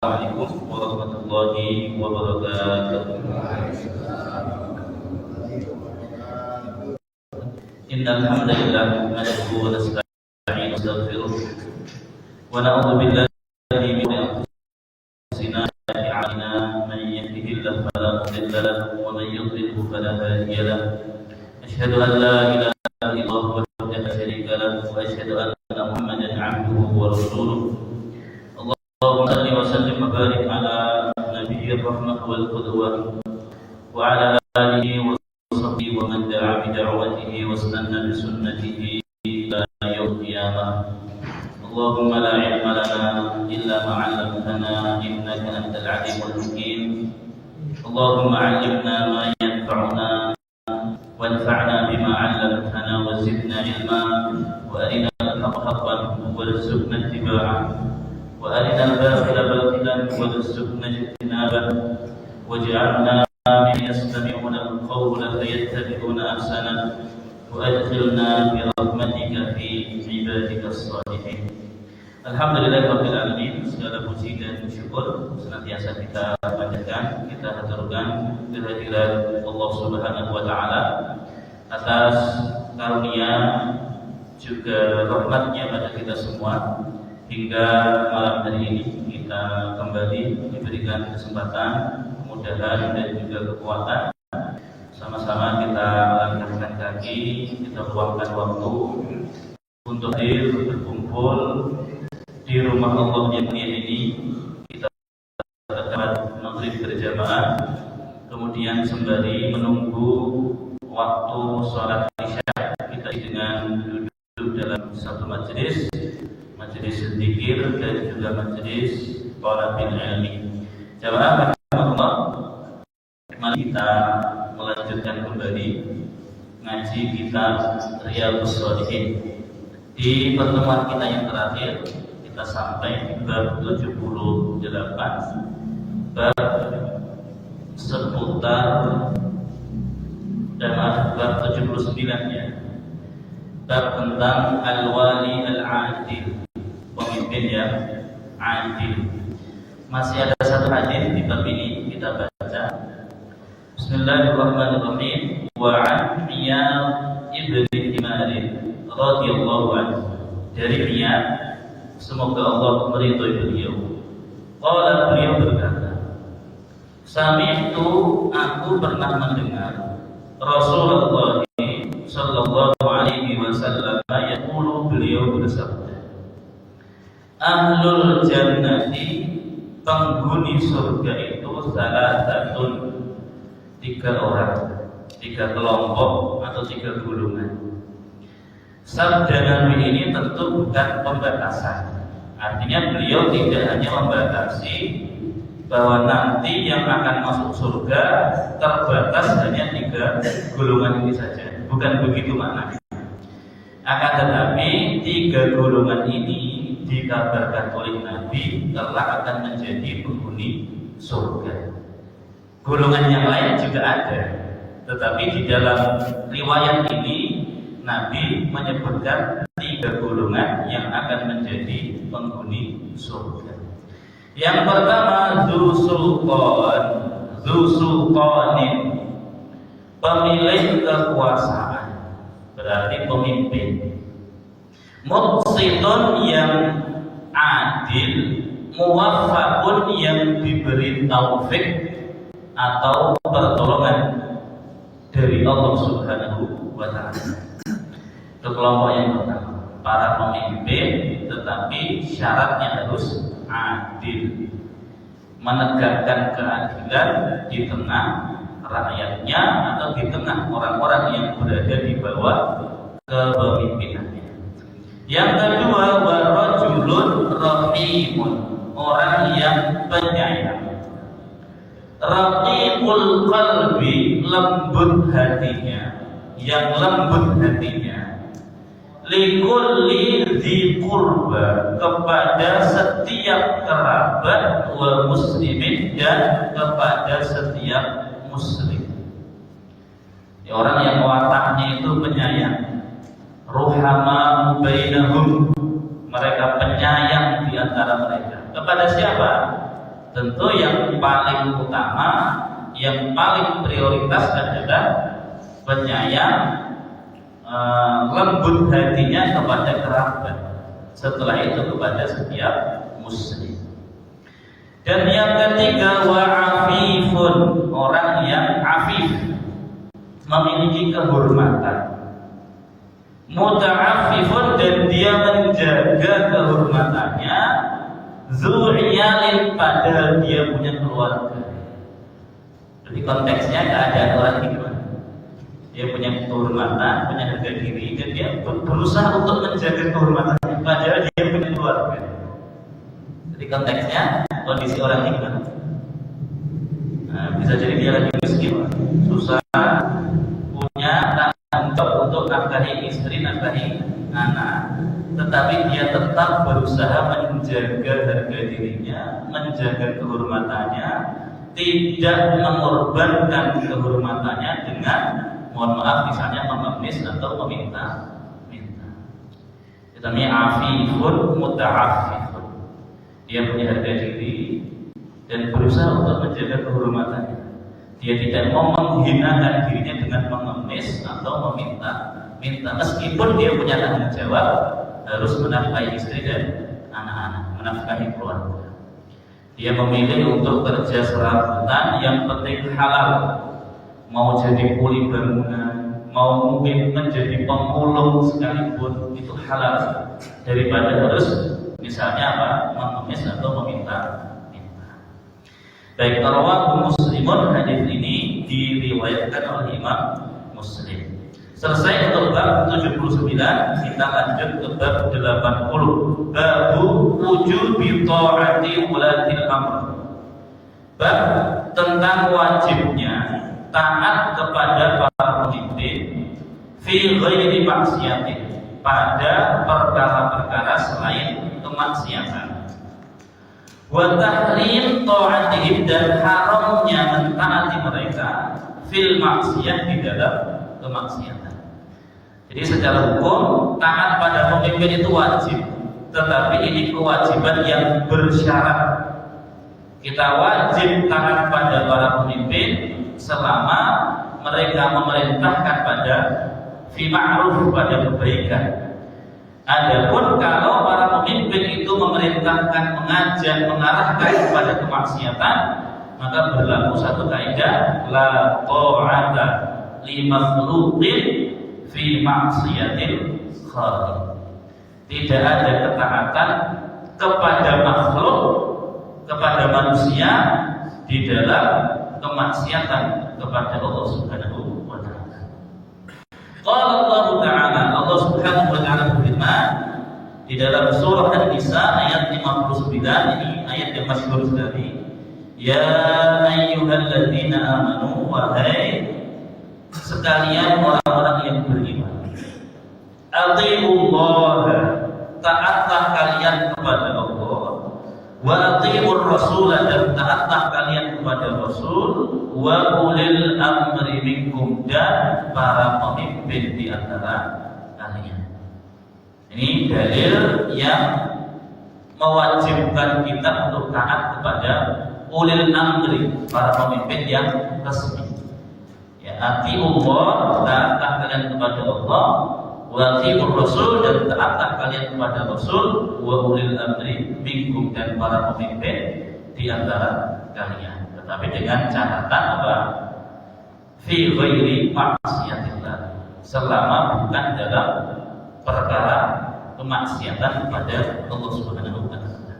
Assalamualaikum warahmatullahi wabarakatuh. Innal hamdalillah nahmaduhu wa nasta'inuhu wa nastaghfiruh wa na'udzu billahi min anfusina man yahdihillahu fala mudilla lahu wa man yudlilhu fala hadiya lahu. Asyhadu an la ilaha illallah wahdahu la syarika lahu wa asyhadu anna Muhammadan 'abduhu wa rasuluh. Allahumma salli wa sallim wa barik ala nabiyyir rahmah wal qudwah wa ala alihi wa sahbihi wa man da'a bi da'watihi wa istanna bi sunnatihi ila yaumil qiyamah. Allahumma la ilma lana illa ma 'allamtana innaka antal 'alimul hakim. Allahumma 'allimna ma yanfa'una wanfa'na bima 'allamtana wa zidna 'ilma wa arina al-haqqa haqqan warzuqna ittiba'ah وأرنا الباطل باطلا وارزقنا اجتنابه واجعلنا من يستمعون القول فيتبعون أحسنه وأدخلنا برحمتك في عبادك الصالحين. Alhamdulillahirabbil alamin. Segala puji dan syukur senantiasa kita panjatkan, kita haturkan kehadirat Allah Subhanahu wa taala atas karunia juga rahmatnya pada kita semua. Hingga malam hari ini kita kembali diberikan kesempatan, kemudahan dan juga kekuatan. Sama-sama kita langkahkan kaki, kita luangkan waktu untuk hadir berkumpul di rumah Allah yang mulia ini. Kita dapat maghrib berjamaah, kemudian sembari menunggu waktu sholat isya, kita dengan duduk dalam satu majelis zikir dan juga majelis thalabil ilmi. Jamaah rahmatullah, mari kita melanjutkan kembali ngaji kitab Riyadhus Shalihin. Di pertemuan kita yang terakhir kita sampai di bab 78, bab seputar bab 79 ya. Bab tentang al-wali al-adil, pemimpin yang adil. Masih ada satu hadis di bab ini, kita baca. Bismillahirrahmanirrahim. Wa an Iyad ibn Himar radhiyallahu anhu. Dari Iyad, semoga Allah meridhai beliau. Qala, beliau berkata, Sami'tu, aku pernah mendengar Rasulullah sallallahu alaihi wasallam yaqulu, beliau bersabda, Ahlul jannati, penghuni surga itu salasatun, 3 orang, 3 kelompok atau 3 golongan. Sabda Nabi ini tentu bukan pembatasan. Artinya beliau tidak hanya membatasi bahwa nanti yang akan masuk surga terbatas hanya 3 golongan ini saja. Bukan begitu maknanya. Akan tetapi 3 golongan ini dikabarkan oleh Nabi telah akan menjadi penghuni surga. Golongan yang lain juga ada, tetapi di dalam riwayat ini Nabi menyebutkan 3 golongan yang akan menjadi penghuni surga. Yang pertama, Dzu Sultanin, pemilik kekuasaan, berarti pemimpin. Muqsitun, yang adil. Muwaffaqun, yang diberi taufik atau pertolongan dari Allah Subhanahu wa ta'ala. Itu kelompok yang pertama, para pemimpin, tetapi syaratnya harus adil, menegakkan keadilan di tengah rakyatnya atau di tengah orang-orang yang berada di bawah kepemimpinannya. Yang kedua, warajulun rahimun, orang yang penyayang. Raqiqul qalbi, lembut hatinya, yang lembut hatinya. Likulli dzi qurba, kepada setiap kerabat, wa muslimin, dan kepada setiap muslim. Ya, orang yang wataknya itu penyayang. Ruhama bainahum, mereka penyayang di antara mereka. Kepada siapa? tentu yang paling utama, yang paling prioritas adalah penyayang, lembut hatinya kepada kerabat, setelah itu kepada setiap muslim. Dan yang ketiga, wa afifun, orang yang afif, memiliki kehormatan. Muta'affifun, dan dia menjaga kehormatannya. Zu'iyalin, padahal dia punya keluarga. Jadi konteksnya keadaan orang ini, dia punya kehormatan, punya harga diri, dan dia berusaha untuk menjaga kehormatannya padahal dia punya keluarga. Jadi konteksnya kondisi orang ini gimana? Nah, bisa jadi dia lagi miskin, susah, punya tanggung jawab untuk nafkahi istri, nafkahi anak, tetapi dia tetap berusaha menjaga harga dirinya, menjaga kehormatannya, tidak mengorbankan kehormatannya dengan, mohon maaf, misalnya mengemis atau meminta. Itu namanya afifun muta'affifun. Dia punya harga diri dan berusaha untuk menjaga kehormatannya. Dia tidak mau menghinakan dirinya dengan mengemis atau meminta. Meskipun dia punya tanggung jawab, harus menafkahi istri dan anak-anak, menafkahi keluarga. Dia memilih untuk kerja serabutan, yang penting halal. Mau jadi kuli bangunan, mau mungkin menjadi pemulung sekalipun, itu halal, daripada harus misalnya apa, mengemis atau meminta. Baik, rawahu Muslimun, hadis ini diriwayatkan oleh Imam Muslim. Selesai untuk bab 79, kita lanjut ke bab 80. Babu wujubi ta'ati ulatil amr. Bab tentang wajibnya taat kepada para pemimpin fi ghairi maksiatin, pada perkara-perkara selain kemaksiatan. Wa tahrim ta'atihim, dan haramnya mentaati mereka fil maksiat, di dalam kemaksiatan. Jadi secara hukum taat pada pemimpin itu wajib, tetapi ini kewajiban yang bersyarat. Kita wajib taat pada para pemimpin selama mereka memerintahkan pada fi ma'ruf, pada kebaikan. Adapun kalau para pemimpin itu memerintahkan, mengajak, mengarahkan kepada kemaksiatan, maka berlaku satu kaidah, la ta'ata li makhluqin fi maksiatil khaliq. Tidak ada ketaatan kepada makhluk, kepada manusia, di dalam kemaksiatan kepada Allah Subhanahu wa ta'ala. Qala Allah Ta'ala, Allah Subhanahu wa ta'ala berfirman di dalam surah An-Nisa ayat 59, ini ayat yang masyhur sekali. Ya ayyuhalladzina amanu, wahai sekalian orang-orang yang beriman, atiiullah, taatlah kalian kepada Allah, wa atiiur rasul, dan taatlah kalian kepada Rasul, wa ulil amri minkum, dan para pemimpin di antara kalian. Ini dalil yang mewajibkan kita untuk taat kepada ulil amri, para pemimpin yang resmi. Ya, atiiullah, taatlah kalian kepada Allah, wa atiiur rasul, dan taatlah kalian kepada Rasul, wa ulil amri minkum, dan para pemimpin di antara kalian. Tetapi dengan catatan apa? Fi ghairi maksiatillah, selama bukan dalam perkara kemaksiatan kepada Allah Subhanahu wa ta'ala.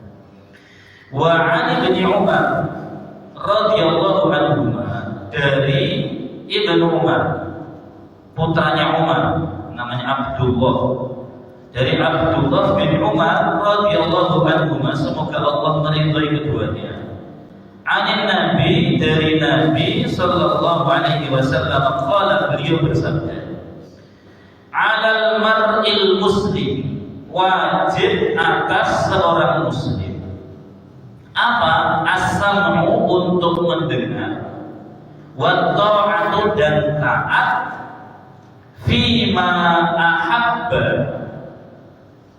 Wa 'an ibni Umar radhiyallahu anhu, dari Ibnu Umar, putranya Umar, namanya Abdullah. Dari Abdullah bin Umar radhiyallahu anhu, semoga Allah meridhai keduanya. Anin Nabi, dari Nabi sallallahu alaihi wasallam, qala, beliau bersabda, alal mar'il muslim, wajib atas seorang muslim apa? As-sam'u, untuk mendengar, wa ta'atu, dan taat, fima ahabba,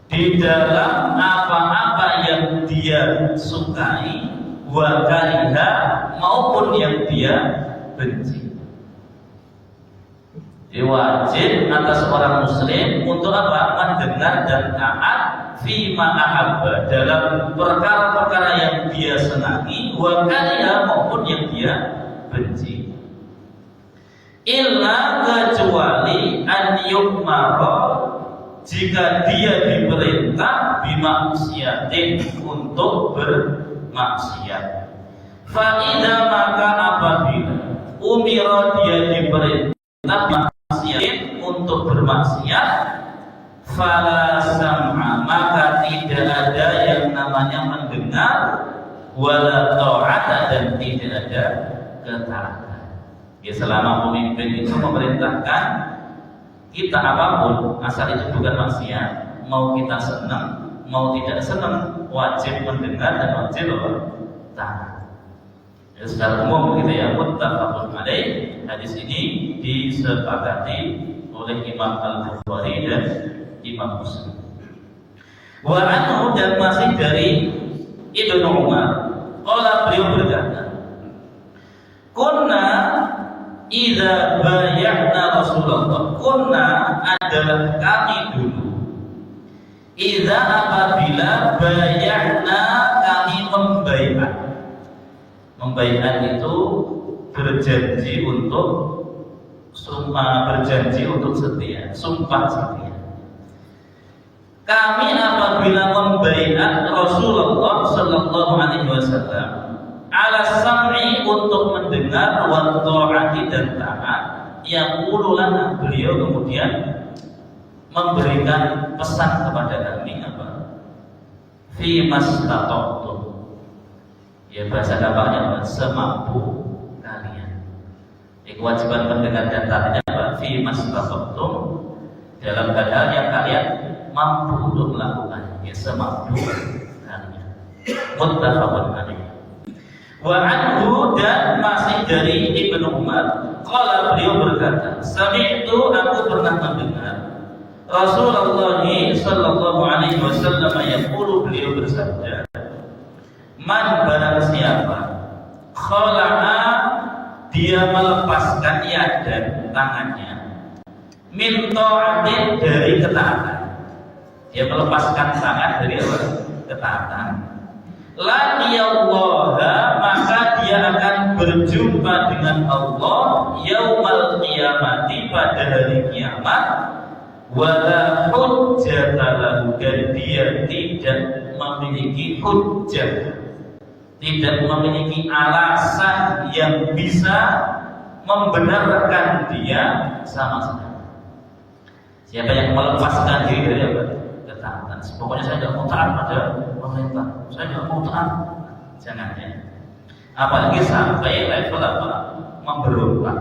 di dalam apa-apa yang dia sukai, wa kariha maupun yang dia benci. Jadi wajib atas orang muslim untuk apa? Mendengar dan taat fima ahabba, dalam perkara-perkara yang dia senangi, wa kariha maupun yang dia benci. Illa kecuali an yukmara, jika dia diperintah bimaksiatin, untuk bermaksiat. Fa idza, maka apabila umira, dia diperintah maksiatin, untuk bermaksiat, fala sam'a, maka tidak ada yang namanya mendengar, wala ta'ata, dan tidak ada ketaatan. Ya, selama pemimpin itu memerintahkan kita apapun, asal itu bukan maksiat, mau kita senang mau tidak senang, wajib mendengar dan wajib taat. Ya, secara umum gitu ya, muttafaqun alaih. Hadis ini disepakati oleh Imam Al-Bukhari dan Imam Muslim. Wa anhu, dan masih dari Ibnu Umar, qala, beliau berkata, kunna idza bay'na Rasulullah, kunna adalah kami dulu, idza apabila bay'na kami membaiat. Membaiat itu berjanji untuk berjanji untuk setia, sumpah setia. Kami apabila membaiat Rasulullah sallallahu alaihi wasallam ala sam'i, untuk mendengar, wa ta'ati, dan taat, yaqulu lana, beliau kemudian memberikan pesan kepada kami apa? Fi mastata'tum. Ya, bahasa gampangnya apa? Semampu kalian. Kewajiban mendengar dan taatnya apa? Fi mastata'tum, dalam hal yang kalian mampu untuk melakukan, ya, semampu kalian. Muttafaqun alaih. Wa anhu, dan masih dari Ibnu Umar, qala, beliau berkata, sami'tu, aku pernah mendengar Rasulullah sallallahu alaihi wasallam yaqulu, beliau bersabda, man, barang siapa, khala'a, dia melepaskan yadan, tangannya, min ta'atin, dari ketaatan. Dia melepaskan tangan dari apa? Ketaatan. Laqiyallaha, maka dia akan berjumpa dengan Allah yaumal qiyamati, pada hari kiamat, wala hujjata lahu, dan dia tidak memiliki hujjah, tidak memiliki alasan yang bisa membenarkan dia sama sekali. Siapa yang melepaskan diri dari apa? Ketaatan. Pokoknya saya tidak mau taat pada pemerintah, saya tidak mau taat, jangan ya. Apalagi sampai level apa? Memberontak.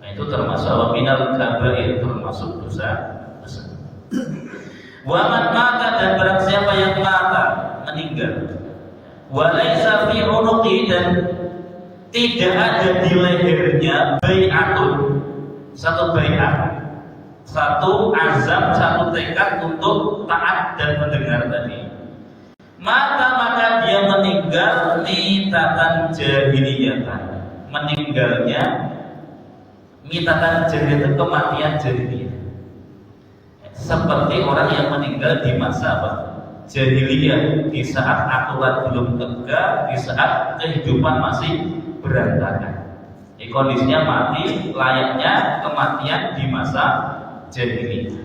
Nah, itu termasuk minal kabair, termasuk dosa besar. Wa man mata, dan barang siapa yang mata, meninggal, wa laisa fi unuqi, dan tidak ada di lehernya bai'atun, satu bai'at, satu azam, satu tekad untuk taat dan mendengar tadi, maka dia meninggal mitatan jahiliyatan, meninggalnya mitatan jahiliyah, kematian jahiliyah, seperti orang yang meninggal di masa apa? Jahiliyah, di saat aturan belum tegak, di saat kehidupan masih berantakan. Kondisinya mati layaknya kematian di masa jahiliyah.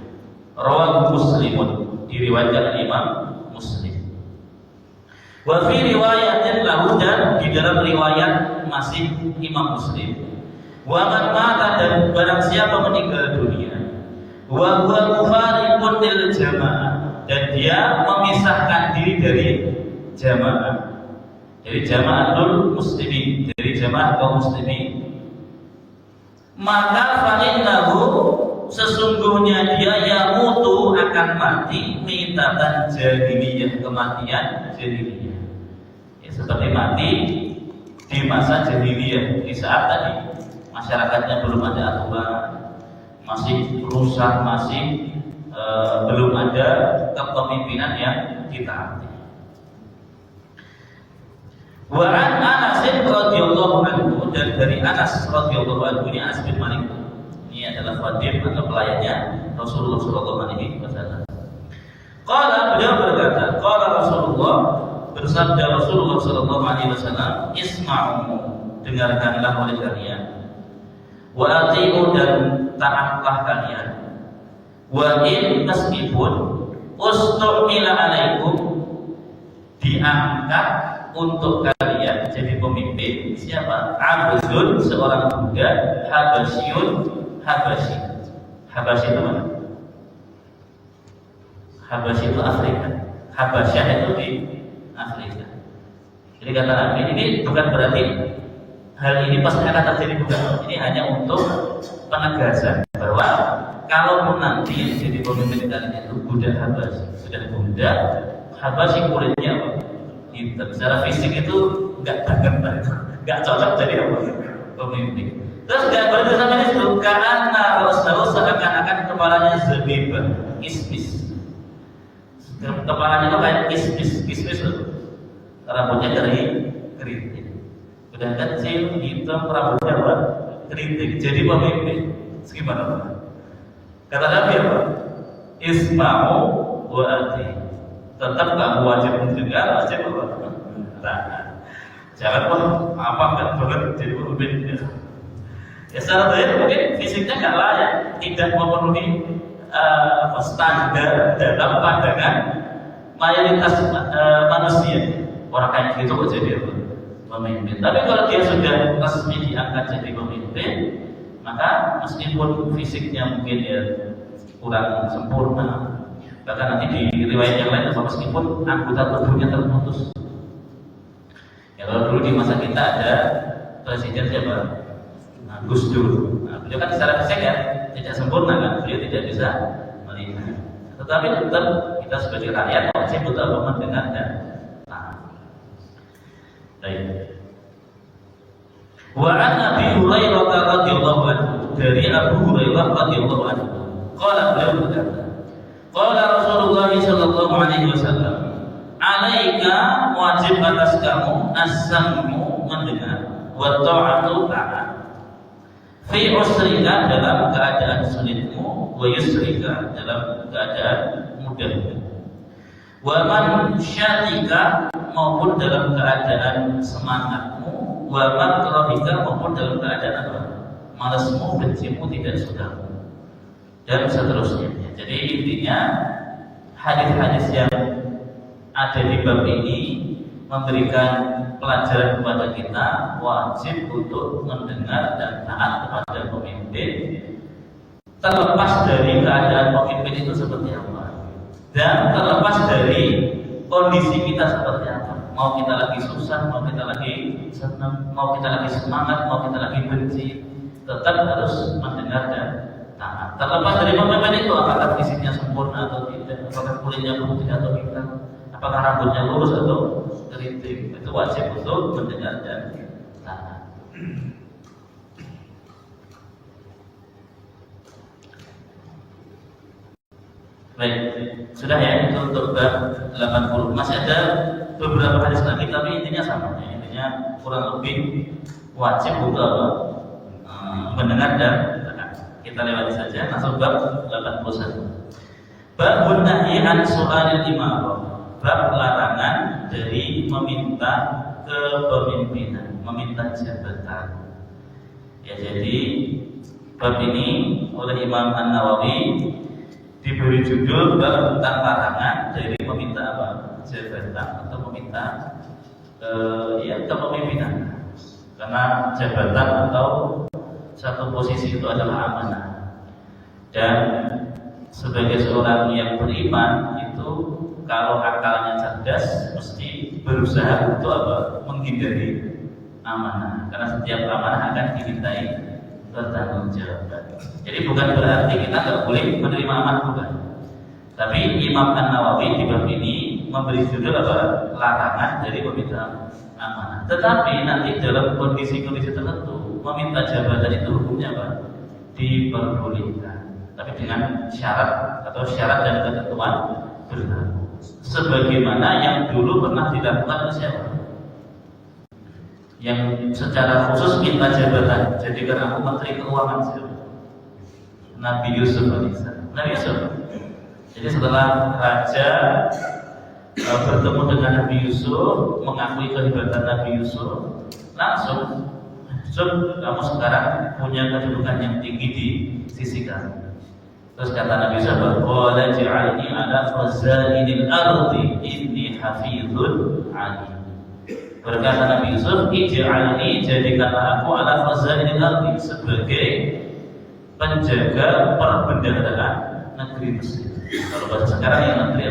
Rawahu Muslimun, diriwayatkan Imam Muslim. Wa fi riwayatin lahu, dan di dalam riwayat masih Imam Muslim, wa man mata, dan barang siapa meninggal dunia, wa huwa mufariqun lil jamaah, dan dia memisahkan diri dari jamaah, dari jamaatul muslimin, dari jamaah kaum muslimin, maka fa'innahu, sesungguhnya dia yamutu, akan mati, mitatan jahiliyah, kematian jahiliyah, ya, seperti mati di masa jahiliyah, di saat tadi masyarakatnya belum ada aturan, masih rusak, masih belum ada kepemimpinan yang ditaati. Wa an Anas radhiyallahu anhu, dan dari Anas radhiyallahu anhu, ini Anas bin Malik. Ini adalah khadim atau pelayannya Rasulullah sallallahu alaihi wasallam. Qala, beliau berkata, qala Rasulullah, bersabda Rasulullah sallallahu alaihi wasallam, isma'u, dengarkanlah oleh kalian, wa ati'u, dan taatlah kalian, wa in, meskipun ustu'mila alaikum, diangkat untuk kalian jadi pemimpin siapa? Abdun, seorang budak, Habasyun, Habasyi. Habasyi itu mana? Habasyi itu Afrika. Habasyah itu di Afrika. Jadi kata Nabi, ini bukan berarti hal ini pasti akan terjadi, bukan. Ini hanya untuk penegasan bahwa kalau nanti yang jadi pemimpin kalian itu budak Habasyi, sudah budak Habasyi, kulitnya apa? Hitam. Secara fisik itu nggak banget, nggak cocok jadi apa? Pemimpin. Terus nggak berarti sampai di situ, karena Rasulullah seakan-akan kepalanya zebibah, kismis. Kepalanya itu kayak kismis loh. Rambutnya keriting. Udah kecil, hitam, rambutnya apa? Keriting. Jadi pemimpin. Gimana Pak? Kata Nabi apa? Isma'u wa ati. Tetap kamu wajib mendengar, wajib apa? Taat. Jangan apa nggak banget jadi pemimpin. Ya secara zahir mungkin fisiknya nggak layak, tidak memenuhi standar dalam pandangan mayoritas manusia. Orang kayak gitu kok jadi pemimpin. Tapi kalau dia sudah resmi diangkat jadi pemimpin, maka meskipun fisiknya mungkin ya kurang sempurna, bahkan nanti di riwayat yang lain meskipun anggota tubuhnya terputus. Ya kalau dulu di masa kita ada presiden siapa? Gus Dur. Nah, beliau kan secara fisik ya tidak sempurna kan, beliau tidak bisa melihat. Tetapi tetap kita sebagai rakyat wajib untuk mendengar dan taat. Baik. Wa an Abi Hurairah radhiyallahu anhu, dari Abu Hurairah radhiyallahu anhu, qala, beliau berkata, qala Rasulullah sallallahu alaihi wasallam, alaika, wajib atas kamu, as-sam'u, mendengar, wa ta'atu, taat, fi usrika, dalam keadaan sulitmu, wa yusrika, dalam keadaan mudahmu, wa man syatika, maupun dalam keadaan semangatmu, wa makrahika, maupun dalam keadaan apa? Malasmu, bencimu, tidak sukamu, dan seterusnya. Jadi intinya hadis-hadis yang ada di bab ini memberikan pelajaran kepada kita, wajib untuk mendengar dan taat kepada pemimpin, terlepas dari keadaan pemimpin itu seperti apa, dan terlepas dari kondisi kita seperti apa. Mau kita lagi susah, mau kita lagi senang, mau kita lagi semangat, mau kita lagi benci, tetap harus mendengar dan taat. Terlepas dari pemimpin itu, apakah fisiknya sempurna atau tidak, apakah kulitnya putih atau hitam, apakah rambutnya lurus atau keriting, itu wajib untuk mendengar dan taat. Baik, sudah ya, itu untuk bab 80. Masih ada beberapa hadis lagi, tapi intinya sama. Intinya kurang lebih wajib untuk mendengar dan taat. Kita lewati saja, langsung bab 81. Babun nahyi an su'alil imarah, bab larangan dari meminta kepemimpinan, meminta jabatan. Ya, jadi bab ini oleh Imam An-Nawawi diberi judul bab tentang larangan dari meminta apa? Jabatan atau meminta kepemimpinan. Karena jabatan atau satu posisi itu adalah amanah. Dan sebagai seorang yang beriman itu, kalau akalnya cerdas, mesti berusaha untuk apa? Menghindari amanah. Karena setiap amanah akan dimintai pertanggungjawaban. Jadi bukan berarti kita tidak boleh menerima amanah, bukan. Tapi Imam An-Nawawi di bab ini memberi judul apa? Larangan dari meminta amanah. Tetapi nanti dalam kondisi-kondisi tertentu meminta jabatan itu hukumnya apa? Diperbolehkan. Tapi dengan syarat atau syarat dan ketentuan berlaku. Sebagaimana yang dulu pernah dilakukan oleh siapa? yang secara khusus minta jabatan, jadikan aku menteri keuangan. Nabi Yusuf alaihissalam. Nabi Yusuf. Jadi setelah raja bertemu dengan Nabi Yusuf, mengakui kehebatan Nabi Yusuf, langsung, kamu sekarang punya kedudukan yang tinggi di sisi kami. Terus kata Nabi Yusuf, qala ja'alni ala khazainil ardi inni hafizun alim. Berkata Nabi Yusuf, ij'alni, jadikanlah aku ala khazainil ardi, sebagai penjaga perbendaharaan negeri Mesir. Kalau bahasa sekarang yang menteri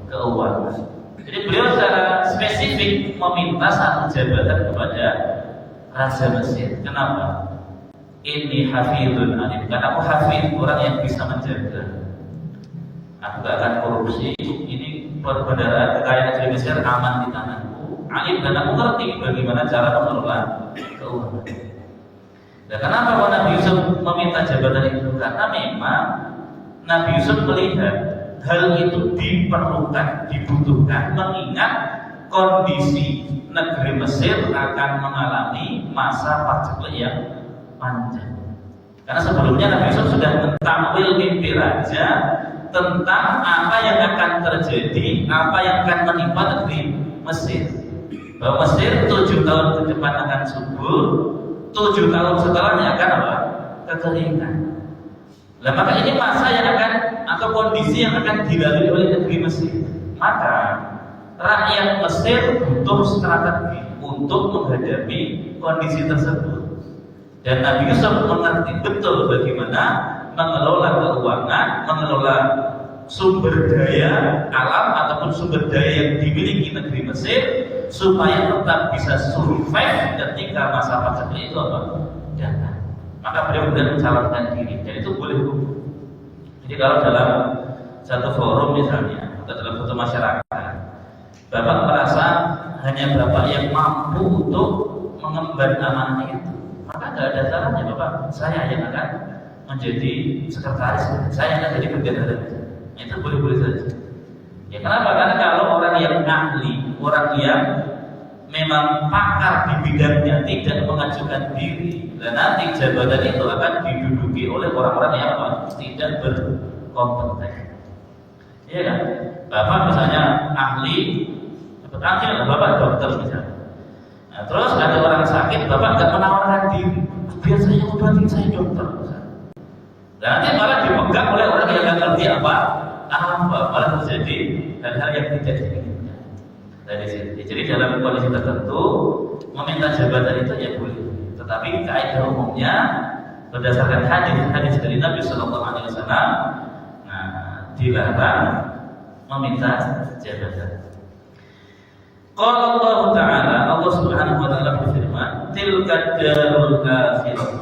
keuangan. Jadi beliau secara spesifik meminta satu jabatan kepada Raja Mesir. Kenapa? Ini hafidun alim. Karena aku hafid, orang yang bisa menjaga. Aku gak akan korupsi. Ini perbendaharaan kekayaan negeri Mesir aman di tanganku. Alim, dan aku ngerti bagaimana cara mengelola keuangan. Nah, kenapa Nabi Yusuf meminta jabatan itu? Karena memang Nabi Yusuf melihat hal itu diperlukan, dibutuhkan, mengingat kondisi negeri Mesir akan mengalami masa paceklik yang panjang. Karena sebelumnya Nabi Yusuf sudah mentakwil mimpi raja tentang apa yang akan terjadi, apa yang akan menimpa negeri Mesir. Bahwa Mesir 7 tahun ke depan akan subur, 7 tahun setelahnya akan apa? Kekeringan. Nah, maka ini masa yang akan, atau kondisi yang akan dilalui oleh negeri Mesir. Maka rakyat Mesir butuh strategi untuk menghadapi kondisi tersebut. Dan Nabi Yusuf mengerti betul bagaimana mengelola keuangan, mengelola sumber daya alam ataupun sumber daya yang dimiliki negeri Mesir supaya tetap bisa survive ketika masa paceklik itu apa? Datang. Maka beliau kemudian mencalonkan diri, dan itu boleh hukum. Jadi kalau dalam satu forum misalnya atau dalam satu masyarakat, Bapak merasa hanya Bapak yang mampu untuk mengemban amanah itu, maka tidak ada salahnya Bapak, saya yang akan menjadi sekretaris, saya yang akan jadi bendahara. Itu boleh-boleh saja. Ya kenapa? Karena kalau orang yang ahli, orang yang memang pakar di bidangnya tidak mengajukan diri, dan nanti jabatan itu akan diduduki oleh orang-orang yang tidak berkompeten. Iya kan? Bapak misalnya ahli, Bapak dokter misalnya. Nah, terus ada orang sakit, Bapak nggak menawarkan diri, biar saya obati, saya dokter. Dan nanti malah dipegang oleh orang yang nggak ngerti apa, malah terjadi hal-hal yang tidak diinginkan. Dari sini. Jadi dalam kondisi tertentu meminta jabatan itu ya boleh, tetapi kaidah umumnya berdasarkan hadis dari Nabi Sallallahu Alaihi Wasallam, dilarang meminta jabatan. Qala Allah Ta'ala, Allah Subhanahu Wa Taala berfirman, tilka darul akhirah,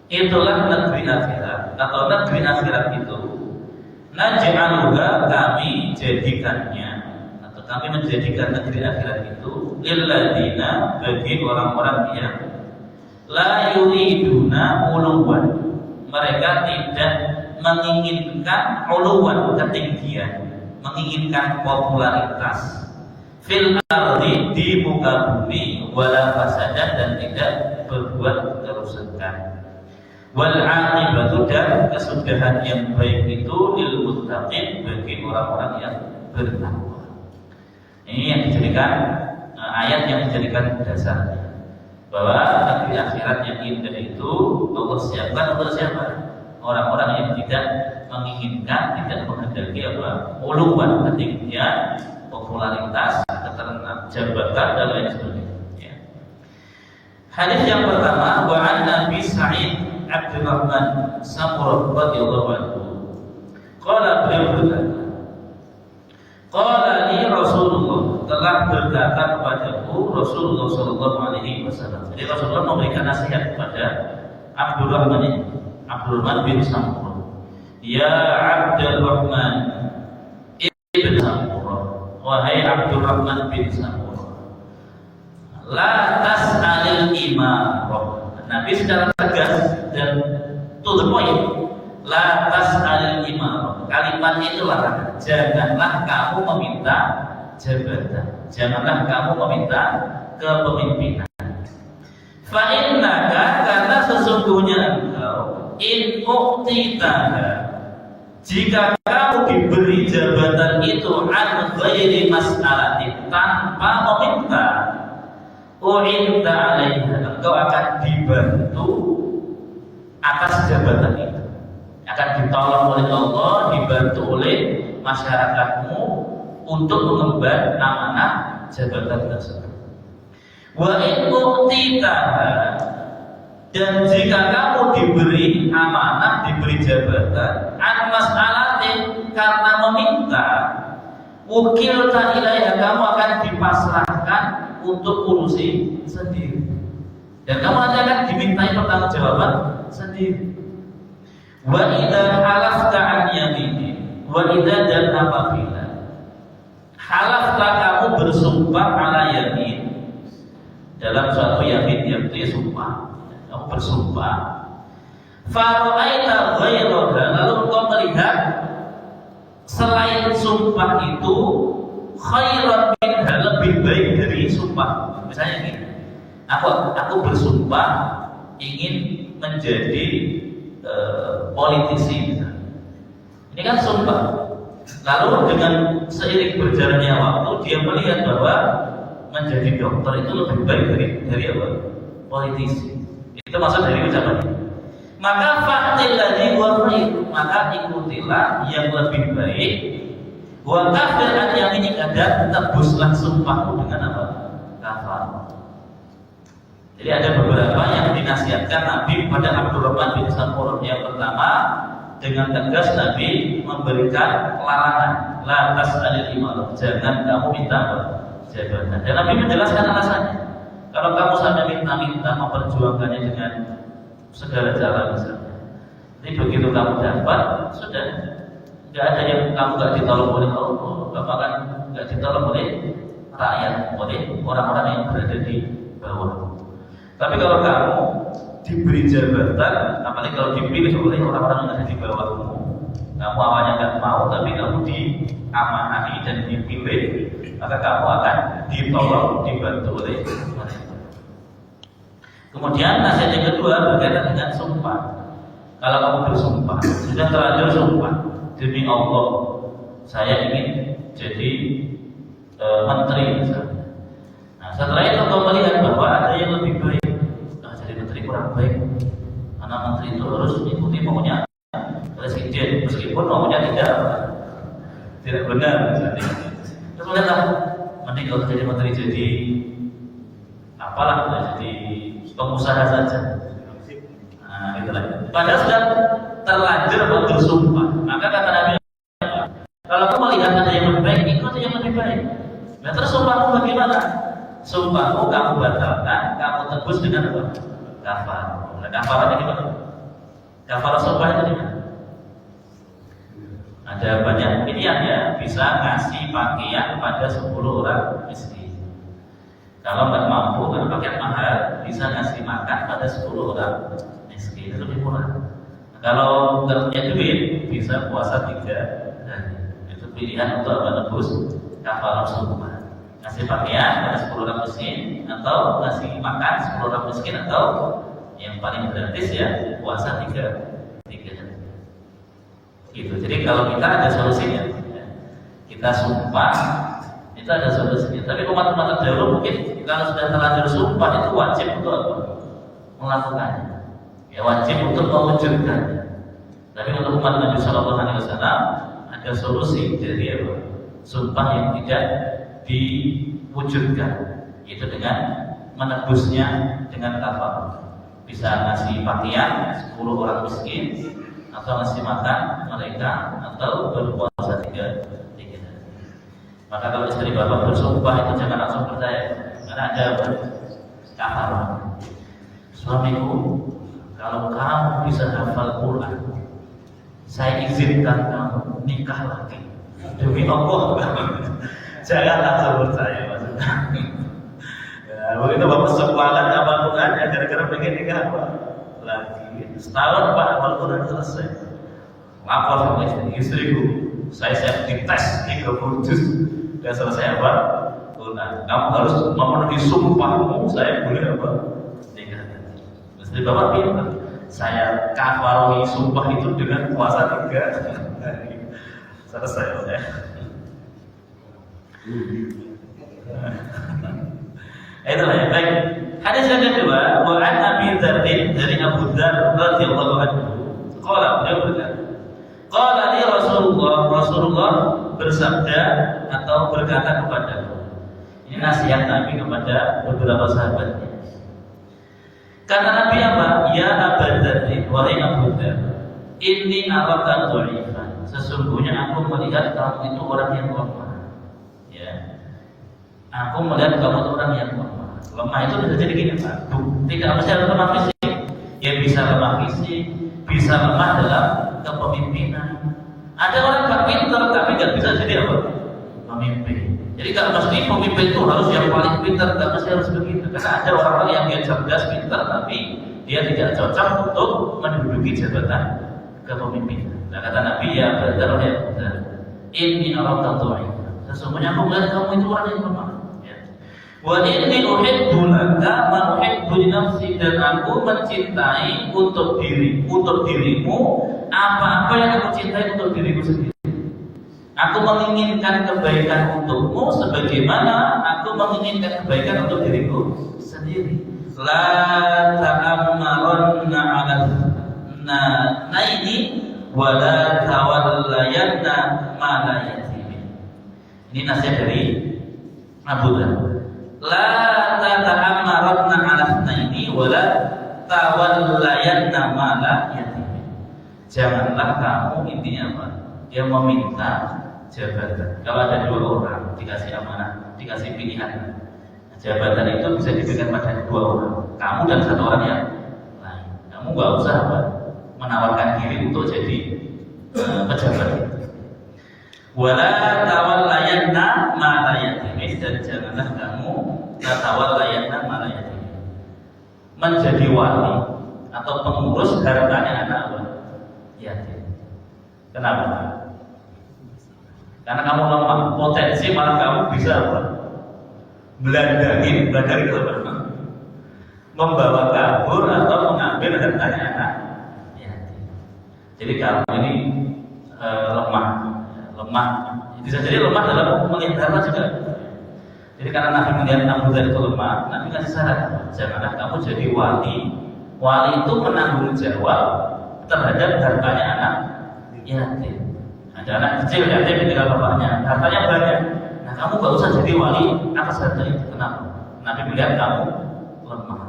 itulah negeri akhirat atau negeri akhirat itu, naj'aluha, kami jadikannya atau kami menjadikan negeri akhirat itu lilladzina, bagi orang-orang yang la yuriduna uluwan, mereka tidak menginginkan uluwan, ketinggian, menginginkan popularitas, fil ardi, di muka bumi, wala fasadan, dan tidak berbuat kerusakan, wal aqibatu, dan kesudahan yang baik itu lil muttaqin, bagi orang-orang yang bertakwa. Ini yang dijadikan ayat yang dijadikan dasarnya, bahwa negeri akhirat yang indah itu Allah siapkan untuk siapa? Orang-orang yang tidak menginginkan, tidak menghendaki apa? Uluwan, ketinggian, popularitas, keterangan jabatan, dan lain sebagainya. Ya. Hadis yang pertama, wa an Nabi Sa'id Abdurrahman Samurah radhiyallahu anhu. Qala, beliau berkata, qala li Rasulullah, telah berkata kepadaku Rasulullah sallallahu alaihi wasallam. Jadi Rasulullah memberikan nasihat kepada Abdurrahman ini, Abdurrahman bin Samurah. Ya Abdurrahman ibn Samurah, wahai Abdurrahman bin Samurah, la tas'alil imarah. Nabi secara tegas dan to the point, la tas'alil imarah. Kalimat itulah, janganlah kamu meminta jabatan, janganlah kamu meminta kepemimpinan. Fa innaka, karena sesungguhnya engkau in uqtitaha, jika kamu diberi jabatan itu an ghairi mas'alatin, tanpa meminta, u'inta 'alaiha, engkau akan dibantu atas jabatan itu, akan ditolong oleh Allah, dibantu oleh masyarakatmu untuk mengemban amanah jabatan tersebut. Wa in u'titaha, dan jika kamu diberi amanah, diberi jabatan an mas'alatin, karena meminta, wukilta ilaiha, kamu akan dipasrahkan untuk urusi sendiri, dan kamu nanti akan dimintai pertanggungjawaban sendiri. Wa idza halafta an yamini, wa idza, dan apabila halafta, kamu bersumpah ala yamin, dalam suatu yamin yang itu sumpah, kamu bersumpah, fara'aita ghairaha, lalu engkau melihat selain sumpah itu khairan minha, lebih baik dari sumpah. Misalnya gini, aku bersumpah ingin menjadi politisi misalnya. Ini kan sumpah. Lalu dengan seiring berjalannya waktu, dia melihat bahwa menjadi dokter itu lebih baik dari apa? Politisi. Itu maksud dari ucapan ini. Maka fa'til ladzi huwa khair, maka ikutilah yang lebih baik. Wa kafir an yaminika, dan tebuslah sumpahmu dengan apa? Kafar. Jadi ada beberapa yang dinasihatkan Nabi pada Abdurrahman bin Samurah. Yang pertama, dengan tegas Nabi memberikan larangan, la tas'alil imarah, jangan kamu minta jabatan. Dan Nabi menjelaskan alasannya. Kalau kamu sampai minta-minta memperjuangkannya dengan segala cara misalnya, jadi begitu kamu dapat, sudah nggak ada yang kamu nggak ditolong oleh Allah, bahkan nggak ditolong oleh rakyat, oleh orang-orang yang berada di bawah. Tapi kalau kamu diberi jabatan, apalagi kalau dipilih oleh orang-orang yang ada di bawahmu, kamu awalnya nggak mau, tapi kamu diamanahi dan dipilih, maka kamu akan ditolong, dibantu oleh mereka. Kemudian nasihat yang kedua berkaitan dengan sumpah. Kalau kamu bersumpah, sudah terlanjur sumpah, demi Allah saya ingin jadi menteri misalnya. Nah, setelah itu kau melihat bahwa ada yang lebih baik, jadi menteri kurang baik, karena menteri itu harus mengikuti maunya presiden, meskipun maunya tidak benar misalnya. Terus melihat, mending kalau jadi menteri jadi apalah, jadi pengusaha saja. Nah, itulah. Padahal sudah terlanjur bersumpah. Maka kata Nabi, kalau kamu melihat ada yang lebih baik, ikuti yang lebih baik. Nah, terus sumpahmu bagaimana? Sumpahmu kamu batalkan, kamu tebus dengan apa? Kafar. Nah, kafarannya gimana? Kafar sumpah itu gimana? Ada banyak pilihan ya, bisa ngasih pakaian pada 10 orang miskin. Kalau nggak mampu, kalau pakaian mahal, bisa ngasih makan pada 10 orang miskin, itu lebih murah. Nah, kalau nggak punya duit, bisa puasa 3 hari. Itu pilihan untuk menebus kafarat sumpah. Ngasih pakaian pada 10 orang miskin, atau ngasih makan 10 orang miskin, atau yang paling gratis ya puasa 3 hari. Gitu. Jadi kalau kita ada solusinya, kita sumpah, itu ada solusinya. Tapi umat-umat terdahulu mungkin kalau sudah terlanjur sumpah itu wajib untuk apa? Melakukannya. Ya wajib untuk mewujudkannya. Tapi untuk umat Nabi Sallallahu Alaihi Wasallam ada solusi dari apa? Sumpah yang tidak diwujudkan, yaitu dengan menebusnya dengan kafar. Bisa ngasih pakaian 10 orang miskin, atau ngasih makan mereka, atau berpuasa 3 hari. Maka kalau istri bapak bersumpah itu jangan langsung percaya, karena ada kafar. Suamiku, kalau kamu bisa hafal Quran, saya izinkan kamu nikah lagi. Demi Allah, jangan langsung percaya maksudnya. Ya, begitu bapak sekolah hafal Quran ya gara-gara pengen nikah lagi. Setahun Pak hafal Quran selesai. Lapor sama istriku, saya dites 30 juz. Sudah selesai apa? kamu harus memenuhi sumpahmu, saya boleh apa? Tiga. Mesti Bapak pintar. Saya kafarohi sumpah itu dengan puasa 3 hari. Selesai ya. Itulah ya. Baik. Hadis yang kedua, wa an Abi Dzar dari Abu Dzar radhiyallahu anhu. Qala beliau berkata, qala li Rasulullah bersabda atau berkata kepadaku. Ini nasihat Nabi kepada beberapa sahabatnya. Kata Nabi apa? Ya Abu Dzar, wahai Abu Dzar, inni araka dhaifan. Sesungguhnya aku melihat kamu itu orang yang lemah. Ya. Aku melihat kamu itu orang yang lemah. Lemah itu bisa jadi gini Pak. Tidak mesti harus lemah fisik. Ya bisa lemah fisik, bisa lemah dalam kepemimpinan. Ada orang gak pintar tapi gak bisa jadi apa? Pemimpin. Jadi gak mesti pemimpin itu harus yang paling pintar, gak mesti harus begitu. Karena ada orang yang dia cerdas, pintar tapi dia tidak cocok untuk menduduki jabatan kepemimpinan. Nah kata Nabi ya benar ya benar. Ini araka dhaifan. Sesungguhnya aku melihat kamu itu orang yang lemah. Wa inni uhibbu laka ma uhibbu li nafsi, dan aku mencintai untuk dirimu apa-apa yang aku cintai untuk diriku sendiri. Aku menginginkan kebaikan untukmu sebagaimana aku menginginkan kebaikan untuk diriku sendiri. La ta'ammaranna 'ala naini wa la tawallayanna ma la yatim. Ini nasihat dari Abu Dzar. La tata'ammaranna 'ala naini wa la tawallayanna ma la yatim. Janganlah kamu, intinya apa? Dia meminta jabatan. Kalau ada 2 orang dikasih amanah, dikasih pilihan, jabatan itu bisa diberikan pada 2 orang, kamu dan 1 orang yang lain. Kamu nggak usah apa? Menawarkan diri untuk jadi pejabat. Wala tawallayanna ma la yatim, dan janganlah kamu tawallayanna ma la yatim, menjadi wali atau pengurus hartanya anak yatim. Kenapa? Karena kamu lemah, potensi malah kamu bisa apa? Belandangin itu apa? Membawa kabur atau mengambil hartanya anak yatim. Jadi kamu ini lemah, bisa jadi lemah dalam melihat harta juga. Jadi karena Nabi melihat Abu Dzar itu lemah, Nabi kasih syarat, janganlah kamu jadi wali. Wali itu menanggung jawab terhadap hartanya anak yatim. Ada anak kecil yatim ditinggal bapaknya, hartanya banyak. Nah kamu gak usah jadi wali atas harta itu. Kenapa? Nabi melihat kamu lemah.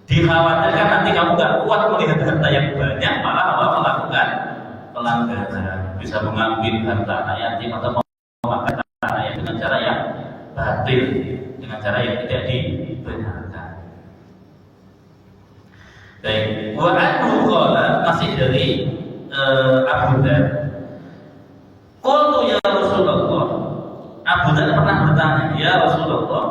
Dikhawatirkan nanti kamu gak kuat melihat harta yang banyak, malah melakukan pelanggaran. Bisa mengambil harta anak yatim atau memakan anak yatim dengan cara yang batil, dengan cara yang tidak dibenarkan. Baik, wa anhu qala, masih dari Abu Dzar. Qultu ya Rasulullah, Abu Dzar pernah bertanya, ya Rasulullah,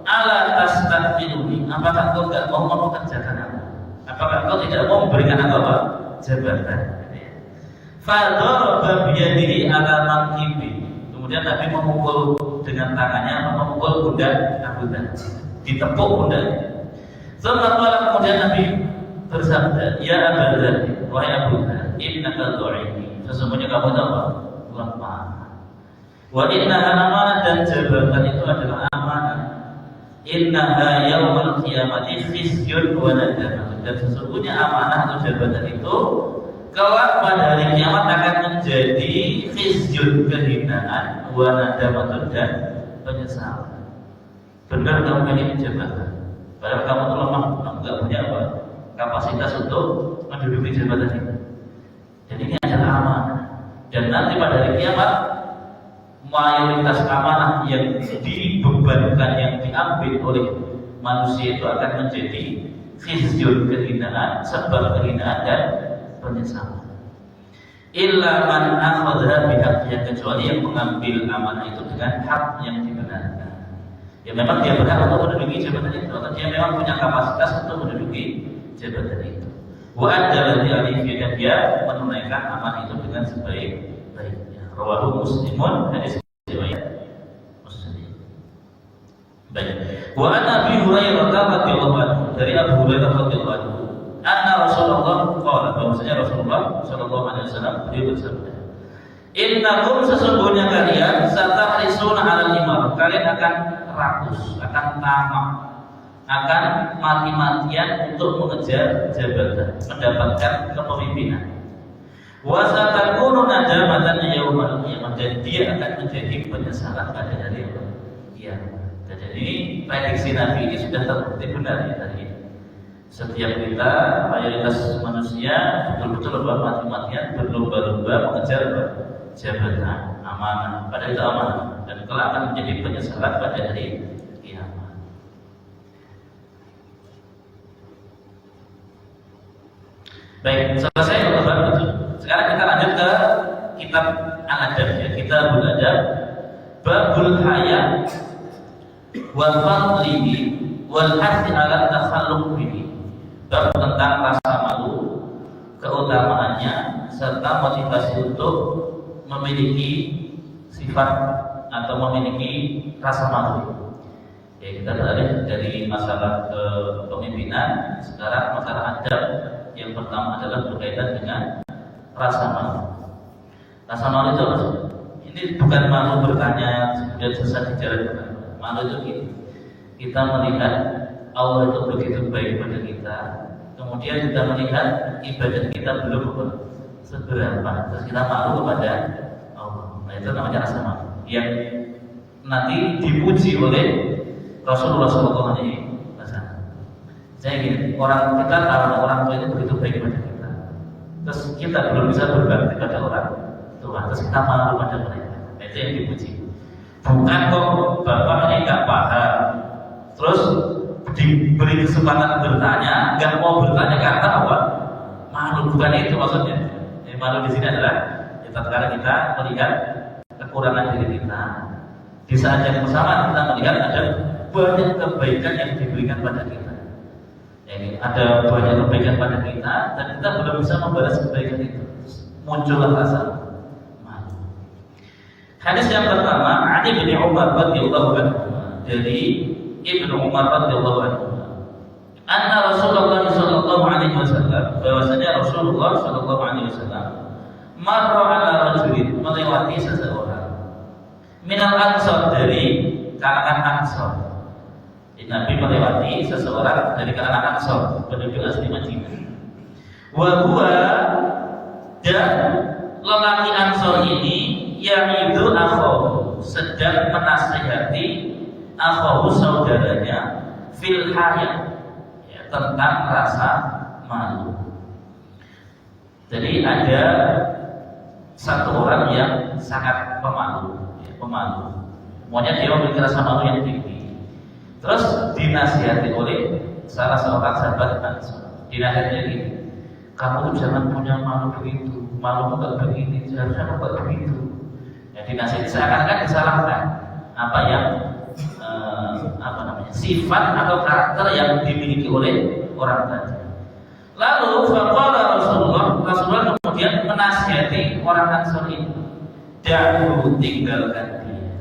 ala tastaqiluni, apakah kau tidak mau mempekerjakan aku? Apakah kau tidak mau memberikan aku apa? Jabatan. Fadaraba biyadihi ala mankibi. Kemudian Nabi memukul dengan tangannya, memukul pundak Abu Dzar, ditepuk pundaknya. Setelah kemudian Nabi bersabda, ya Abu Dzar, wahai Abu Dzar, innaka dhaifun. Sesungguhnya kamu itu apa? Lemah. Wa innaha amanah, dan jabatan itu adalah amanah. Innaha yaumal qiyamati khizyun wa nadamatun, dan sesungguhnya amanah atau jabatan itu kelak pada hari kiamat akan menjadi khizyun, kehinaan, wa nadamatun, dan penyesalan. Benar kamu ingin jabatan, padahal kamu itu lemah, kamu tidak punya apa? Kapasitas untuk menduduki jabatan itu. Jadi ini adalah amanah. Dan nanti pada hari kiamat mayoritas amanah yang dibebankan, yang diambil oleh manusia itu akan menjadi khizyun, kehinaan, sebab kehinaan dan penyesalan. Illa man akhadha bihaqqiha, kecuali yang mengambil amanah itu dengan hak yang dibenarkan. Ya memang dia berhak untuk menduduki jabatan itu, atau dia memang punya kapasitas untuk menduduki jabatan itu. Wa adala alaihi, dan dia menunaikan amanah itu dengan sebaik-baiknya. Rawahu Muslimun, hadis riwayat Muslim. Baik. Wa an Abi Hurairah radhiyallahu anhu, dari Abu Hurairah radhiyallahu anhu, anna Rasulullah qala, bahwasanya Rasulullah sallallahu alaihi wasallam beliau bersabda, innakum, sesungguhnya kalian, satahrisuna 'alal imam, kalian akan rakus, akan tamak, akan mati-matian untuk mengejar jabatan, mendapatkan kepemimpinan. Wa satakunu nadamatan yaumal qiyamah, dan dia akan menjadi penyesalan pada hari kiamat. Jadi prediksi Nabi ini sudah terbukti benar ya tadi. Setiap kita, mayoritas manusia betul-betul mati-matian berlomba-lomba mengejar jabatan, amanah, padahal itu amanah, dan kelak akan menjadi penyesalan pada hari kiamat. Baik, selesai teman-teman itu. Sekarang kita lanjut ke kitab Al-Adab ya, Kitabul Adab, Babul Haya wal fadlihi wal hasdi ala takhalluq bihi. Bab tentang rasa malu, keutamaannya, serta motivasi untuk memiliki sifat atau memiliki rasa malu. Ya, kita beralih dari masalah kepemimpinan, sekarang masalah adab. Yang pertama adalah berkaitan dengan rasa malu. Rasa malu itu apa sih? Ini bukan malu bertanya kemudian sesat di jalan. Malu itu gini, kita melihat Allah itu begitu baik pada kita, kemudian kita melihat ibadah kita belum seberapa, terus kita malu kepada Allah. Nah, itu namanya rasa malu yang nanti dipuji oleh Rasulullah SAW. Saya ingin orang kita tahu orang tua itu begitu baik pada kita, terus kita belum bisa berbakti pada orang tua, terus kita malu pada mereka. Nah, itu yang dipuji. Bukan kok bapak ini nggak paham, terus diberi kesempatan bertanya, nggak mau bertanya karena apa? Malu. Bukan itu maksudnya. Yang malu di sini adalah tatkala kita melihat kekurangan diri kita. Di saat yang bersamaan kita melihat ada banyak kebaikan yang diberikan pada kita. Jadi ada banyak kebaikan pada kita dan kita belum bisa membalas kebaikan itu. Muncullah rasa malu. Hadis yang pertama, Ali bin Umar radhiyallahu anhu, dari Ibnu Umar radhiyallahu anhu, anna Rasulullah sallallahu alaihi wasallam, bahwasanya Rasulullah sallallahu alaihi wasallam marra ala rajulin, melewati seseorang minal ansar, dari kalangan Ansar. Nabi melewati seseorang dari kalangan Ansar, penduduk asli Madinah. Wa huwa, dan lelaki Ansar ini yaitu akhahu, sedang menasihati akhahu, saudaranya, fil haya, ya, tentang rasa malu. Jadi ada satu orang yang sangat pemalu, ya, pemalu. Maunya dia memiliki rasa malu yang tinggi. Terus dinasihati oleh salah seorang sahabat Ansar. Dinasihati gini, kamu tuh jangan punya malu begitu, malu enggak begini, seharusnya enggak begitu. Ya, dinasihati seakan-akan disalahkan apa yang sifat atau karakter yang dimiliki oleh orang tadi. Lalu faqala Rasulullah kemudian menasihati orang Ansar ini, da'u, tinggalkan dia.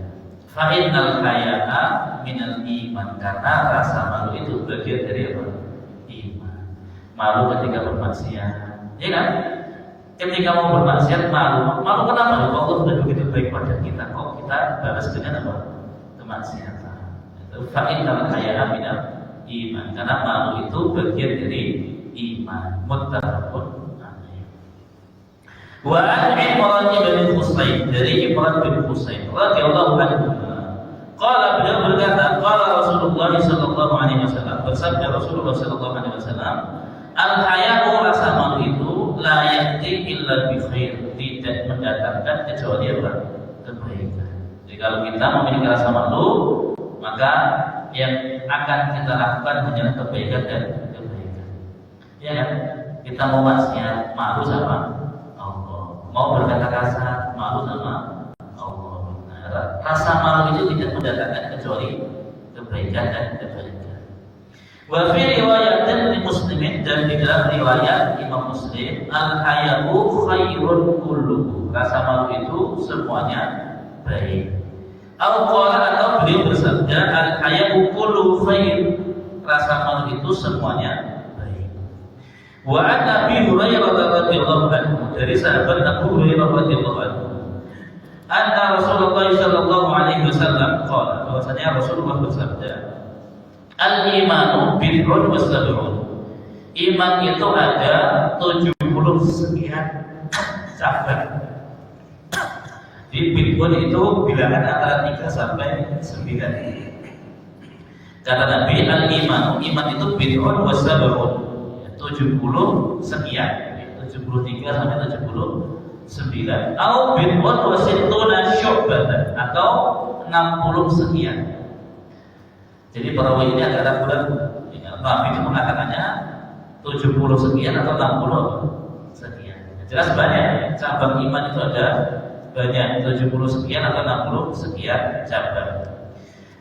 Fa innal haya'a minal iman, karena rasa malu itu bagian dari apa? Iman. Malu ketika bermaksiat, ya kan? Ketika mau bermaksiat malu kenapa? Allah sudah begitu baik pada kita, kok kita balas dengan apa? Kemaksiatan. Fa innal haya'a minal iman, karena malu itu bagian dari iman. Muttafaqun alaih. Wa an Imran bin Husain, dari Imran bin Husain radhiyallahu anhu, qala, beliau berkata, qala Rasulullah sallallahu alaihi wasallam, bersabda Rasulullah sallallahu alaihi wasallam, al haya'u, rasa malu itu la ya'ti illa bi khair, tidak mendatangkan kecuali apa? Kebaikan. Jadi kalau kita memiliki rasa malu, maka yang akan kita lakukan hanyalah kebaikan dan kebaikan. Ya kan? Kita mau maksiat, malu sama Allah. Mau berkata kasar, malu sama Allah. Rasa malu itu tidak mendatangkan kecuali kebaikan dan kebaikan. Wa fi riwayatin li Muslimin, dan di dalam riwayat Imam Muslim, al haya'u khairun kulluhu, rasa malu itu semuanya baik. Atau beliau bersabda, al-haya'u kullu khair, rasa malu itu semuanya baik. Wa an Abi Hurairah radhiyallahu anhu, dari sahabat Abu Hurairah radhiyallahu anhu, anna Rasulullah sallallahu alaihi wasallam qala, bahwasanya Rasulullah bersabda, al-imanu bid'un wa sab'un, iman itu ada 70 sekian cabang. Di bid'un itu bilangan antara 3 sampai 9. Kata Nabi, al-iman itu bid'un wa sab'un, 70 sekian, 73 sampai 79. Au bid'un wa sittuna syu'batan, atau 60 sekian. Jadi perawi ini agak ragu-ragu. Nabi itu mengatakannya 70 sekian atau 60 sekian. Jelas banyak cabang iman itu ada banyak, 70 sekian atau 60 sekian cabang.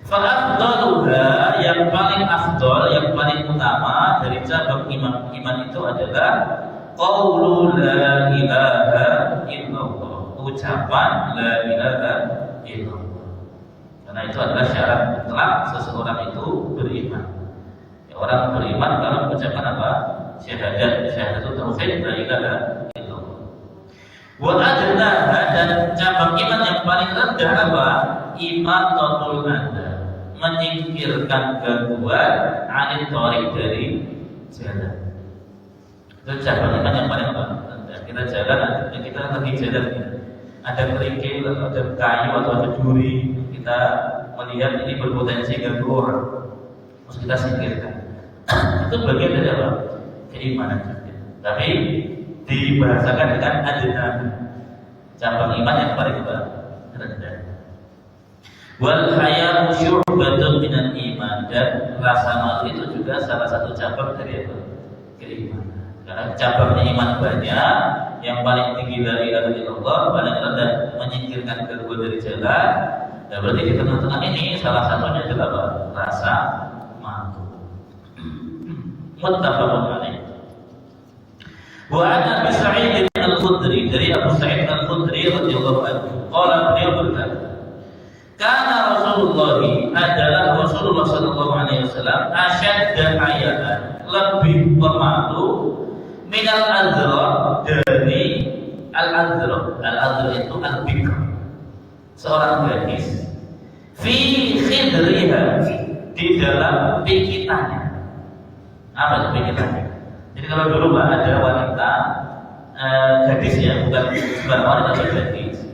Fa'afdaluha, yang paling afdal, yang paling utama dari cabang iman itu adalah qaulu la ilaha illallah, ucapan la ilaha illallah. Karena itu adalah syarat mutlak seseorang itu beriman. Ya, orang beriman kalau mengucapkan apa? Syahadat tauhid la ilaha illallah. Wa adnaha, dan cabang iman yang paling rendah apa? Imatatul adha, menyingkirkan gangguan anil thariq, dari jalan. Itu cabang iman yang paling rendah. Kita jalan, kita lagi jalan, ada kerikil, ada kayu atau ada duri, kita melihat ini berpotensi ganggu orang, terus kita singkirkan. Itu bagian dari apa? Keimanan juga. Tapi dibahasakan dengan adna, cabang iman yang paling rendah. Wal haya'u syu'batun minal iman, dan rasa malu itu juga salah satu cabang dari apa? Keimanan. Karena cabangnya iman banyak, yang paling tinggi la ilaha illallah, paling rendah menyingkirkan gangguan dari jalan. Dan berarti di tengah-tengah ini salah satunya adalah apa? Rasa malu. Muttafaqun alaih. Wa an Abi Sa'id al-Khudri, dari Abu Sa'id al-Khudri radhiyallahu anhu, qala, beliau berkata, kana Rasulullah, adalah Rasulullah sallallahu alaihi wasallam, asyadda hayatan, lebih pemalu, minal azra, dari al-azra. Al-azra itu al-bikr, seorang gadis, fi khidriha, di dalam pikitannya. Apa itu pikitannya? Jadi kalau dulu ada wanita gadis, ya, bukan wanita, tapi gadis,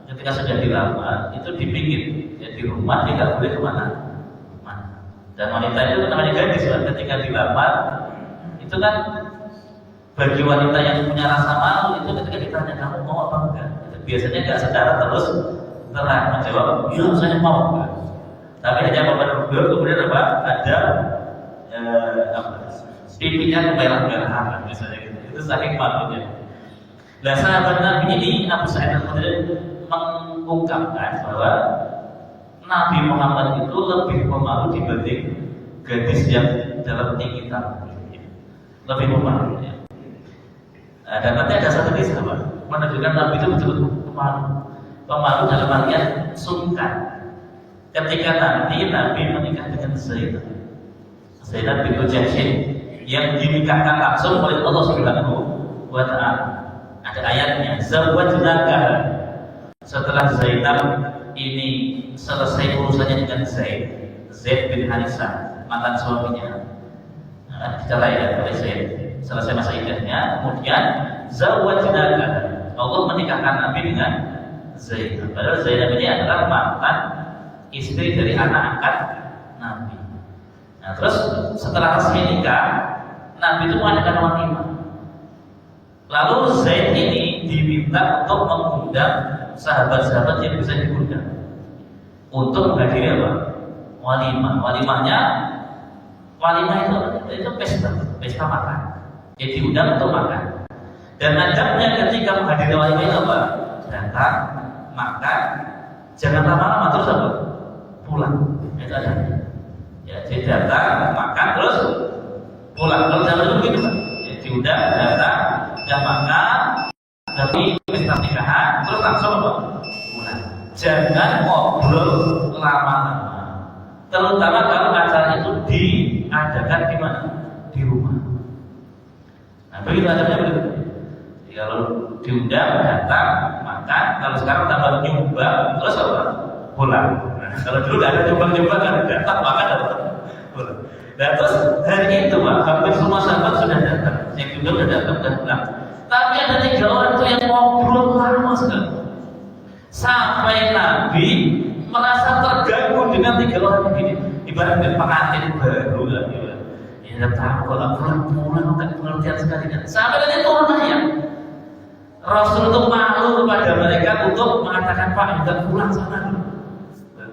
ketika sudah dilamar itu dipikir, ya, di rumah tidak boleh kemana. Dan wanita itu namanya gadis, ketika dilamar itu kan bagi wanita yang punya rasa malu, itu ketika ditanya kamu mau apa enggak, itu biasanya enggak secara terus terang menjawab iya saya mau, enggak. Tapi hanya berdua, kemudian apa? Ada pipinya kemerah-merahan misalnya gitu. Itu saking malunya. Nah, sahabat Nabi ini Abu Sa'id al-Khudri mengungkapkan bahwa Nabi Muhammad itu lebih pemalu dibanding gadis yang dalam tinggitan, lebih pemalu, ya. Dan nanti ada satu kisah menunjukkan Nabi itu betul-betul pemalu dalam artian sungkan. Ketika nanti Nabi menikah dengan Zainab bintu Jahsy, yang dinikahkan langsung oleh Allah Subhanahu wa Ta'ala. Ada ayatnya, zawwajnaka, setelah Zainab ini selesai urusannya dengan Zaid bin Harithah, mantan suaminya, dicerai oleh Zaid, selesai masa iddahnya, kemudian zawwajnaka, Allah menikahkan Nabi dengan Zainab. Padahal Zainab ini adalah mantan istri dari anak angkat Nabi. Nah, terus setelah resmi nikah, Nabi itu mengadakan walimah. Lalu Zaid ini diminta untuk mengundang sahabat-sahabat yang bisa diundang untuk menghadiri apa? Walimah. Walimah itu pesta makan. Jadi diundang untuk makan. Dan adabnya ketika menghadiri walimah itu apa? Datang, makan, jangan lama-lama, terus apa? Pulang. Itu adabnya. Ya, jadi datang, makan, terus pulang. Kalau zaman dulu gitu, Pak. Ya, diundang, datang, makan, tapi pesta nikahan, terus langsung apa? Pulang. diadakan di mana? Di rumah. Nah, begitu adabnya begitu. Jadi kalau diundang datang makan, kalau sekarang tambah nyumbang terus apa? Pulang. Nah, kalau dulu nggak ada nyumbang kan datang makan datang pulang. Dan terus hari itu Pak, hampir semua sahabat sudah datang, yang diundang sudah datang dan pulang. Tapi ada 3 orang itu yang ngobrol lama sekali. Sampai Nabi merasa terganggu dengan 3 orang ini. Ibaratnya pengantin baru lah. Ya tahu kalau pulang kan pengertian sekali kan. Sampai nanti turun ayat. Rasul itu malu kepada mereka untuk mengatakan Pak tidak pulang sana dulu.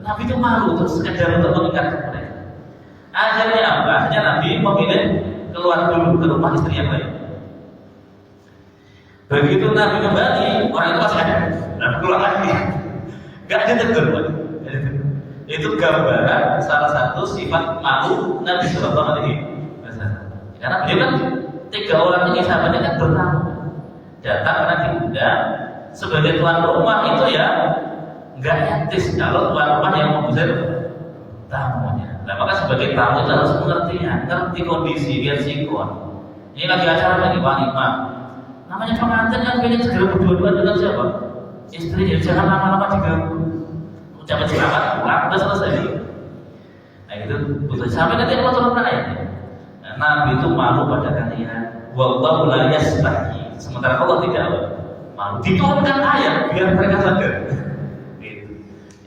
Nabi itu malu terus sekedar untuk mengingatkan mereka. Akhirnya apa? Akhirnya Nabi memilih keluar dulu ke rumah istri yang lain. Begitu Nabi kembali, orang itu masih ada. Nabi keluar lagi. Gak ada tegur. Itu gambaran salah satu sifat malu Nabi Sallallahu Alaihi Wasallam. Karena beliau kan 3 orang ini sahabatnya kan bertamu, datang karena diundang sebagai tuan rumah itu ya nggak etis kalau tuan rumah yang mengusir tamunya. Nah maka sebagai tamu itu harus ngerti kondisi, lihat sikon. Ini lagi acara lagi walimah. Namanya pengantin kan pengen segera berdua-dua dengan siapa? Istrinya, jangan lama-lama diganggu. Ucapan selamat, pulang, udah selesai. Nah itu butuh sampai nanti Allah turun ayatnya. Nah, Nabi itu malu pada kalian. Wallahu la yastahi. Sementara Allah tidak malu. Diturunkan ayat biar mereka sadar.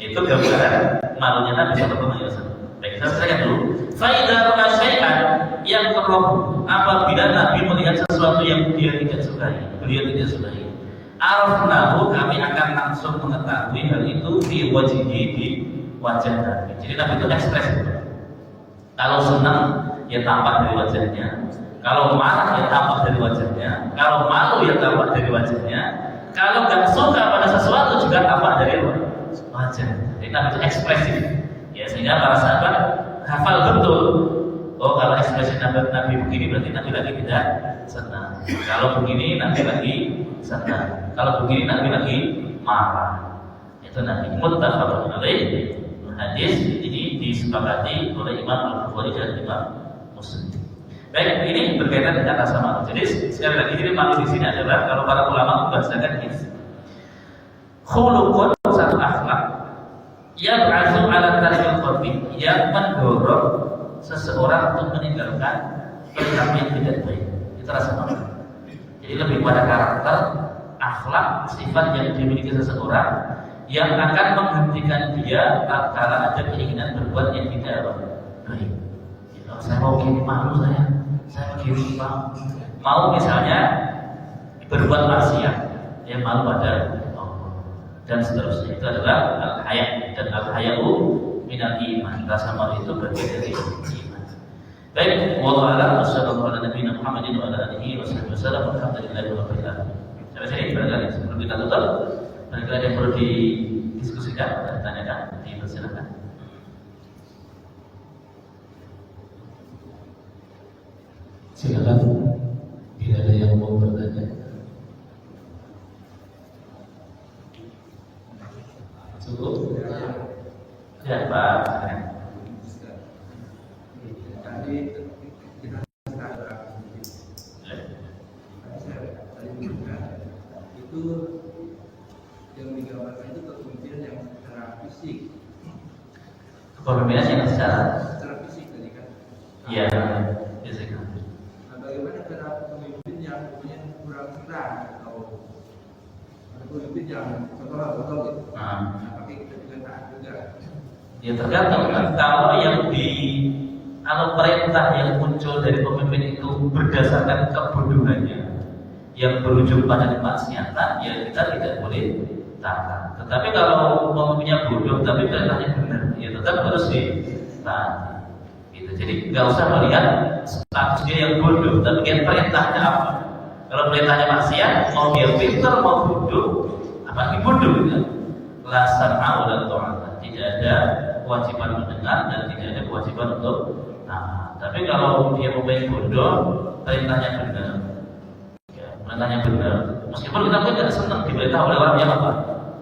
Itu gambaran malunya Nabi Sallallahu Alaihi Wasallam. Baik, saya selesaikan dulu. Faidah rasyai'an yang keroh apabila Nabi melihat sesuatu yang dia tidak sukai, beliau tidak sukai. Arafnahu, kami akan langsung mengetahui hal itu di wajhihi, di wajah Nabi. Jadi Nabi itu ekspresif. Kalau senang, ya tampak dari wajahnya. Kalau marah, ya tampak dari wajahnya. Kalau malu, ya tampak dari wajahnya. Kalau nggak suka pada sesuatu juga tampak dari wajah. Jadi Nabi itu ekspresif. Ya sehingga para sahabat hafal betul. Oh kalau ekspresi Nabi begini berarti Nabi lagi tidak senang. Kalau begini Nabi lagi senang. Kalau begini Nabi lagi marah. Itu Nabi muttafaqun alaih. Hadis ini disepakati oleh Imam Al-Bukhari dan Imam Muslim. Baik, ini berkaitan dengan rasa malu. Jadi sekali lagi ini malu di sini adalah kalau para ulama membahasakan ini. Khuluqun, satu akhlak yang berasal ala tarikil qalbi, yang mendorong seseorang untuk meninggalkan perkara yang tidak baik. Itu rasa malu. Jadi lebih pada karakter, akhlak, sifat yang dimiliki seseorang yang akan menghentikan dia tatkala ada keinginan berbuat yang tidak baik. Ya, saya mau gini, malu saya begini mau misalnya berbuat maksiat, yang malu pada Allah dan seterusnya. Itu adalah al-haya, dan al-haya'u minal iman. Rasa malu itu bagian dari iman. Baik, wallahu a'lam. Wassallallahu ala nabiyina Muhammadin wa ala alihi wasallam. Alhamdulillahi rabbil alamin. Sampai sini barangkali sebelum kita tutup, barangkali ada yang perlu didiskusikan dan ditanyakan, dipersilakan. Silakan bila ada yang mau bertanya. Cukup? Ya Pak. Tadi kita itu yang digambarkan itu kepemimpinan yang secara fisik. Kepemimpinan yang secara Fisik tadi kan. iya, fisik. Nah, bagaimana cara pemimpin yang punya kurang serang atau pemimpin yang contoh gitu. Apakah kita juga taat juga? Ya tergantung kan. Kalau perintah yang muncul dari pemimpin itu berdasarkan kebodohannya yang berujung pada kemaksiatan, ya kita tidak boleh taat. Tetapi kalau pemimpinnya bodoh tapi perintahnya benar, ya tetap harus ditaati. Gitu. Jadi nggak usah melihat status dia yang bodoh, tapi lihat perintahnya apa. Kalau perintahnya maksiat, mau dia pintar mau bodoh, apa bodoh gitu. La sam'a wa la ta'ata. Tidak ada kewajiban mendengar dan tidak ada kewajiban untuk taat. Tapi kalau dia mau main bodoh, perintahnya benar. Ya, perintahnya benar. Meskipun kita pun tidak senang diperintah oleh orang yang apa?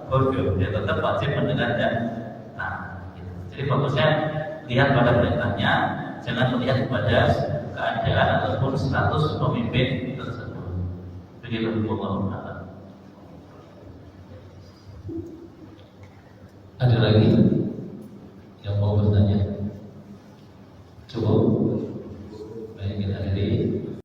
Bodoh. Dia tetap wajib mendengar dan taat. Gitu. Jadi fokusnya lihat pada perintahnya, jangan melihat pada keadaan ataupun status pemimpin tersebut. Begitu Allah. Ada lagi?